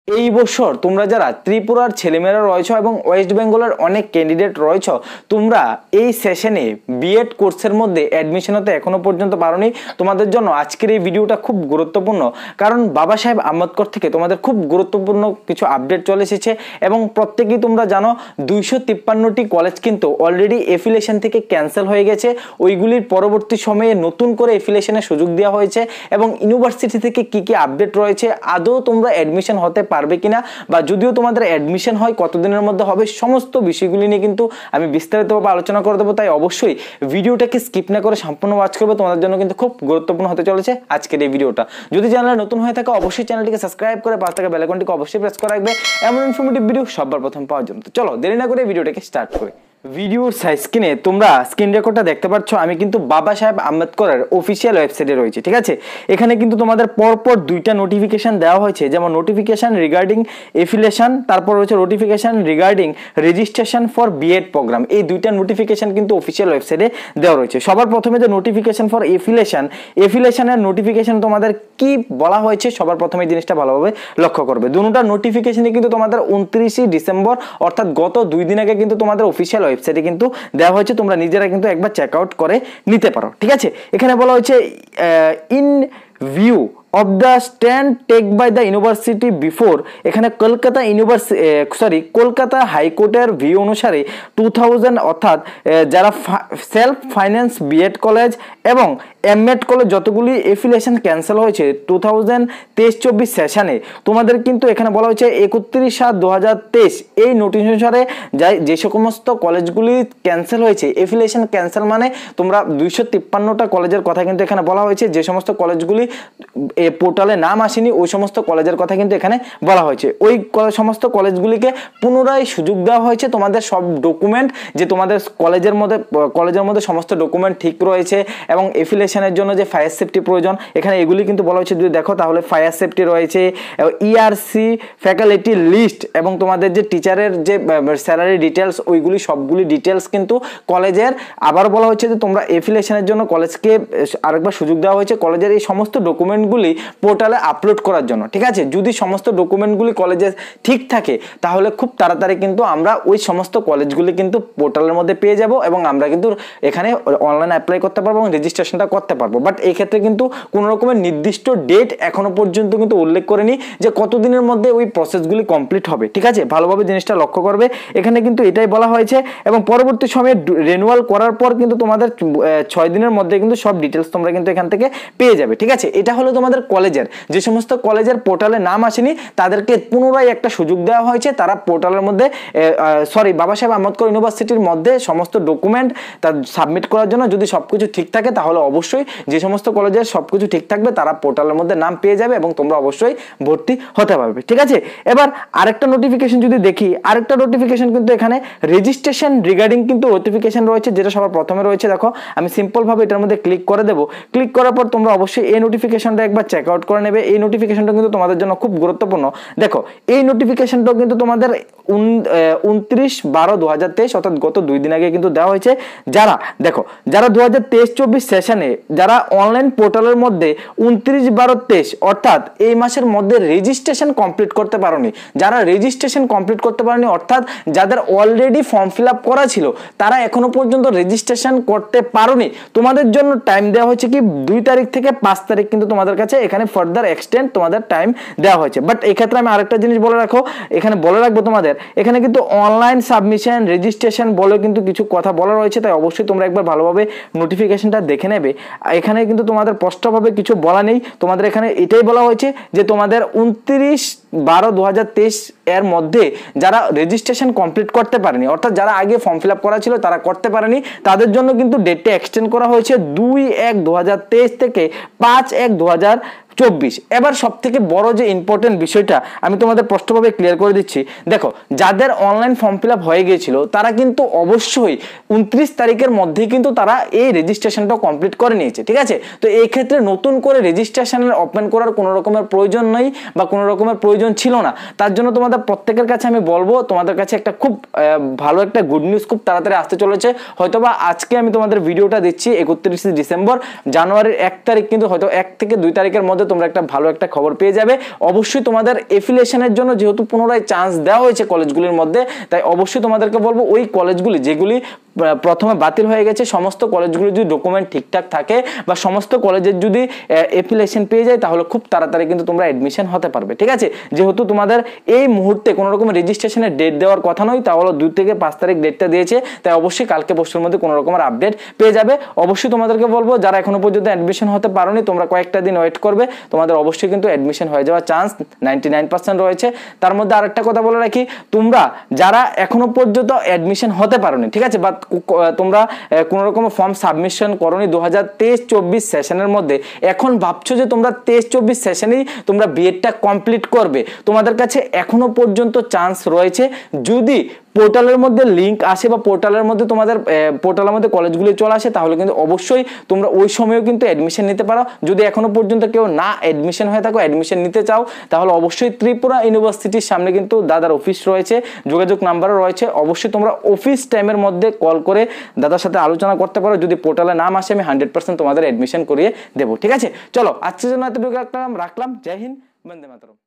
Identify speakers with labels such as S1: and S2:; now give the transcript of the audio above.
S1: এই বছর তোমরা যারা ত্রিপুরার ছেলেমেয়েরা রয়েছে এবং ওয়েস্ট বেঙ্গলের অনেক ক্যান্ডিডেট রয়েছে, তোমরা এই সেশনে বিএড কোর্সের মধ্যে অ্যাডমিশন হতে এখনো পর্যন্ত পারোনি, তোমাদের জন্য আজকের এই ভিডিওটা খুব গুরুত্বপূর্ণ। কারণ বাবা সাহেব আম্বেদকর থেকে তোমাদের খুব গুরুত্বপূর্ণ কিছু আপডেট চলে এসেছে এবং প্রত্যেকেই তোমরা জানো 253টি কলেজ কিন্তু অলরেডি এফিলিয়েশন থেকে ক্যান্সেল হয়ে গেছে। ওইগুলির পরবর্তী সময়ে নতুন করে এফিলিয়েশনের সুযোগ দেওয়া হয়েছে এবং ইউনিভার্সিটি থেকে কি কি আপডেট রয়েছে, আদৌ তোমরা অ্যাডমিশন হতে পারবে কিনা, বা যদিও তোমাদের অ্যাডমিশন হয় কতদিনের মধ্যে হবে, সমস্ত বিষয়গুলি নিয়ে কিন্তু আমি বিস্তারিতভাবে আলোচনা করে দেবো। তাই অবশ্যই ভিডিওটাকে স্কিপ না করে সম্পূর্ণ ওয়াচ করবে, তোমাদের জন্য কিন্তু খুব গুরুত্বপূর্ণ হতে চলেছে আজকের এই ভিডিওটা। যদি চ্যানেলে নতুন হয়ে থাকে অবশ্যই চ্যানেলটিকে সাবস্ক্রাইব করে পাশে থাকা বেল আইকনটিকে অবশ্যই প্রেস করে রাখবে এমন ইনফরমেটিভ ভিডিও সবার প্রথম পাওয়ার জন্য। চলো দেরি না করে ভিডিওটাকে স্টার্ট করি। ভিডিওর স্ক্রিনে তোমরা স্ক্রিন রেকর্ডটা দেখতে পাচ্ছ, আমি কিন্তু বাবা সাহেব আম্বেদকরের অফিসিয়াল ওয়েবসাইটে রয়েছে, ঠিক আছে। এখানে কিন্তু তোমাদের পরপর দুইটা নোটিফিকেশন দেওয়া হয়েছে, যেমন নোটিফিকেশন রিগার্ডিং এফিলিয়েশন, তারপর রয়েছে notification regarding registration for BEd programme. এই দুইটা নোটিফিকেশন কিন্তু অফিসিয়াল ওয়েবসাইটে দেওয়া রয়েছে। সবার প্রথমে যে নোটিফিকেশন ফর এফিলিয়েশনের নোটিফিকেশন তোমাদের কি বলা হয়েছে, সবার প্রথমে এই জিনিসটা ভালোভাবে লক্ষ্য করবে। দুটোটা নোটিফিকেশনই কিন্তু তোমাদের 29 ডিসেম্বর অর্থাৎ গত 2 দিন আগে কিন্তু তোমাদের অফিসিয়াল ওয়েবসাইটে কিন্তু দেওয়া হয়েছে, তোমরা নিজেরা কিন্তু একবার চেক আউট করে নিতে পারো, ঠিক আছে। এখানে বলা হয়েছে in view of the stand take by the university before, এখানে কলকাতা হাইকোর্টের ভিউ অনুসারে 2000 অর্থাৎ যারা সেলফ ফাইন্যান্স বিএড কলেজ এবং এমএড কলেজ যতগুলি এফিলিয়েশন ক্যান্সেল হয়েছে 2023-24 সেশনে, তোমাদের কিন্তু এখানে বলা হয়েছে 31/7/2023 এই নোটিশ অনুসারে যে সমস্ত কলেজগুলি ক্যান্সেল হয়েছে, এফিলিয়েশন ক্যান্সেল মানে তোমরা 253টা কলেজের কথা কিন্তু এখানে বলা হয়েছে। যে সমস্ত কলেজগুলি পোর্টালে নাম আসেনি ওই সমস্ত কলেজের কথা কিন্তু এখানে বলা হয়েছে। ওই সমস্ত কলেজগুলিকে পুনরায় সুযোগ দেওয়া হয়েছে তোমাদের সব ডকুমেন্ট, যে তোমাদের কলেজের মধ্যে সমস্ত ডকুমেন্ট ঠিক রয়েছে এবং এফিলিয়েশনের জন্য যে ফায়ার সেফটি প্রয়োজন এখানে এগুলি কিন্তু বলা হয়েছে। যদি দেখো তাহলে ফায়ার সেফটি রয়েছে, ইআরসি ফ্যাকাল্টি লিস্ট এবং তোমাদের যে টিচারের যে স্যালারি ডিটেলস, ওইগুলি সবগুলি ডিটেলস কিন্তু কলেজের। আবার বলা হয়েছে যে তোমরা এফিলিয়েশনের জন্য কলেজকে আরেকবার সুযোগ দেওয়া হয়েছে কলেজের এই সমস্ত ডকুমেন্টগুলি পোর্টালে আপলোড করার জন্য, ঠিক আছে। যদি সমস্ত ডকুমেন্টগুলি কলেজে ঠিক থাকে তাহলে খুব তাড়াতাড়ি কিন্তু আমরা ওই সমস্ত কলেজগুলি কিন্তু পোর্টালের মধ্যে পেয়ে যাব এবং আমরা কিন্তু এখানে অনলাইন অ্যাপ্লাই করতে পারবো এবং রেজিস্ট্রেশনটা করতে পারবো। বাট এই ক্ষেত্রে কিন্তু কোনো রকমের নির্দিষ্ট ডেট এখনো পর্যন্ত কিন্তু উল্লেখ করেনি যে কতদিনের মধ্যে ওই প্রসেসগুলি কমপ্লিট হবে, ঠিক আছে। ভালোভাবে জিনিসটা লক্ষ্য করবে, এখানে কিন্তু এটাই বলা হয়েছে এবং পরবর্তী সময়ে রিনিউয়াল করার পর কিন্তু তোমাদের 6 দিনের মধ্যে কিন্তু সব ডিটেলস তোমরা কিন্তু এখান থেকে পেয়ে যাবে, ঠিক আছে। এটা হলো তোমাদের কলেজের। যে সমস্ত কলেজের পোর্টালে নাম আসেনি তাদেরকে পুনরায় একটা সুযোগ দেওয়া হয়েছে, তারা পোর্টালের মধ্যে বাবা সাহেব আম্বেদকর ইউনিভার্সিটির মধ্যে সমস্ত ডকুমেন্ট তার সাবমিট করার জন্য যদি সবকিছু ঠিক থাকে তাহলে অবশ্যই যে সমস্ত কলেজের সবকিছু ঠিক থাকবে তারা পোর্টালের মধ্যে নাম পেয়ে যাবে এবং তোমরা অবশ্যই ভর্তি হতে পারবে, ঠিক আছে। এবার আরেকটা নোটিফিকেশন যদি দেখি, আরেকটা নোটিফিকেশন কিন্তু এখানে রেজিস্ট্রেশন রিগার্ডিং কিন্তু নোটিফিকেশন রয়েছে, যেটা সবার প্রথমে রয়েছে। দেখো আমি সিম্পল ভাবে এটার মধ্যে ক্লিক করে দেবো। ক্লিক করার পর তোমরা অবশ্যই এই নোটিফিকেশনটা একবার চেক আউট করে নেবে। এই নোটিফিকেশনটা কিন্তু তোমাদের জন্য খুব গুরুত্বপূর্ণ। দেখো এই নোটিফিকেশনটাও কিন্তু তোমাদের 29/12/2023 অর্থাৎ গত 2 দিন আগে কিন্তু দেওয়া হয়েছে। যারা 2023-24 সেশনে যারা অনলাইন পোর্টালের মধ্যে 29/12/23 অর্থাৎ এই মাসের মধ্যে রেজিস্ট্রেশন কমপ্লিট করতে পারোনি, যারা রেজিস্ট্রেশন কমপ্লিট করতে পারোনি অর্থাৎ যাদের অলরেডি ফর্ম ফিল আপ করা ছিল তারা এখনো পর্যন্ত রেজিস্ট্রেশন করতে পারোনি, তোমাদের জন্য টাইম দেওয়া হয়েছে কি 2 তারিখ থেকে 5 তারিখ কিন্তু তোমাদের কাছে এখানে ফার্দার এক্সটেন্ড তোমাদের টাইম দেওয়া হয়েছে। বাট এই ক্ষেত্রে আমি আরেকটা জিনিস বলে রাখবো তোমাদের এখানে কিন্তু অনলাইন সাবমিশন রেজিস্ট্রেশন বলে কিন্তু কিছু কথা বলা রয়েছে, তাই অবশ্যই তোমরা একবার ভালোভাবে নোটিফিকেশনটা দেখে নেবে। এখানে কিন্তু তোমাদের স্পষ্টভাবে কিছু বলা নেই, তোমাদের এখানে এটাই বলা হয়েছে যে তোমাদের 29/12/2023 এর মধ্যে যারা রেজিস্ট্রেশন কমপ্লিট করতে পারেনি অর্থাৎ যারা আগে ফর্ম ফিল আপ করা ছিল তারা করতে পারেনি, তাদের জন্য কিন্তু ডেটটা এক্সটেন্ড করা হয়েছে 2/1/2023 থেকে 5/1/2024। এবার সব থেকে বড় যে ইম্পর্টেন্ট বিষয়টা আমি তোমাদের স্পষ্টভাবে ক্লিয়ার করে দিচ্ছি। দেখো যাদের অনলাইন ফর্ম ফিল আপ হয়ে গিয়েছিল তারা কিন্তু অবশ্যই 29 তারিখের মধ্যেই কিন্তু তারা এই রেজিস্ট্রেশনটা কমপ্লিট করে নিয়েছে, ঠিক আছে। তো এই ক্ষেত্রে নতুন করে রেজিস্ট্রেশনের ওপেন করার কোনো রকমের প্রয়োজন নেই বা কোনো রকমের প্রয়োজন ছিল না। তার জন্য তোমাদের প্রত্যেকের কাছে আমি বলবো তোমাদের কাছে একটা খুব ভালো একটা গুড নিউজ খুব তাড়াতাড়ি আসতে চলেছে। হয়তোবা আজকে আমি তোমাদের ভিডিওটা দিচ্ছি 31 ডিসেম্বর, জানুয়ারির 1 তারিখ কিন্তু হয়তো 1 থেকে 2 তারিখের মধ্যে তোমরা একটা ভালো একটা খবর পেয়ে যাবে। অবশ্যই তোমাদের এফিলিয়েশনের জন্য যেহেতু পুনরায় চান্স দেওয়া হয়েছে কলেজগুলির মধ্যে, তাই অবশ্যই তোমাদেরকে বলবো ওই কলেজগুলি যেগুলি প্রথমে বাতিল হয়ে গেছে, সমস্ত কলেজগুলি যদি ডকুমেন্ট ঠিকঠাক থাকে বা সমস্ত কলেজের যদি এফিলিয়েশন পেয়ে যায়, তাহলে খুব তাড়াতাড়ি কিন্তু তোমরা অ্যাডমিশন হতে পারবে। ঠিক আছে, যেহেতু তোমাদের এই মুহূর্তে কোনো রকম রেজিস্ট্রেশনের ডেট দেওয়ার কথা নয়, তাহলে 2 থেকে 5 তারিখ ডেটটা দিয়েছে, তাই অবশ্যই কালকে পরশুর মধ্যে কোনো রকমের আপডেট পেয়ে যাবে। অবশ্যই তোমাদেরকে বলবো যারা এখনো পর্যন্ত অ্যাডমিশন হতে পারোনি, তোমরা কয়েকটা দিন ওয়েট করবে, তোমাদের অবশ্যই কিন্তু অ্যাডমিশন হয়ে যাওয়ার চান্স 99% রয়েছে। তার মধ্যে আরেকটা কথা বলে রাখি, তোমরা যারা এখনো পর্যন্ত অ্যাডমিশন হতে পারোনি, ঠিক আছে, বা তোমরা কোনো রকম ফর্ম সাবমিশন করোনি 2023-24 সেশনের মধ্যে, এখন ভাবছো যে তোমরা 23-24 সেশনেই তোমরা বিএডটা কমপ্লিট করবে, তোমাদের কাছে এখনো পর্যন্ত চান্স রয়েছে। যদি পোর্টালের মধ্যে লিংক আসে বা পোর্টালের মধ্যে তোমাদের পোর্টালের মধ্যে কলেজগুলি চলে আসে, তাহলে কিন্তু অবশ্যই তোমরা ওই সময়ও কিন্তু অ্যাডমিশন নিতে পারো। যদি এখনো পর্যন্ত কেউ না অ্যাডমিশন হয়ে থাকো, অ্যাডমিশন নিতে চাও, তাহলে অবশ্যই ত্রিপুরা ইউনিভার্সিটির সামনে কিন্তু দাদার অফিস রয়েছে, যোগাযোগ নাম্বারও রয়েছে। অবশ্যই তোমরা অফিস টাইমের মধ্যে কল করে দাদার সাথে আলোচনা করতে পারো। যদি পোর্টালে নাম আসে, আমি 100% তোমাদের অ্যাডমিশন করিয়ে দেবো। ঠিক আছে, চলো আজকের জন্য এতটুকু রাখলাম। জয় হিন্দ, বন্দে মাতরম।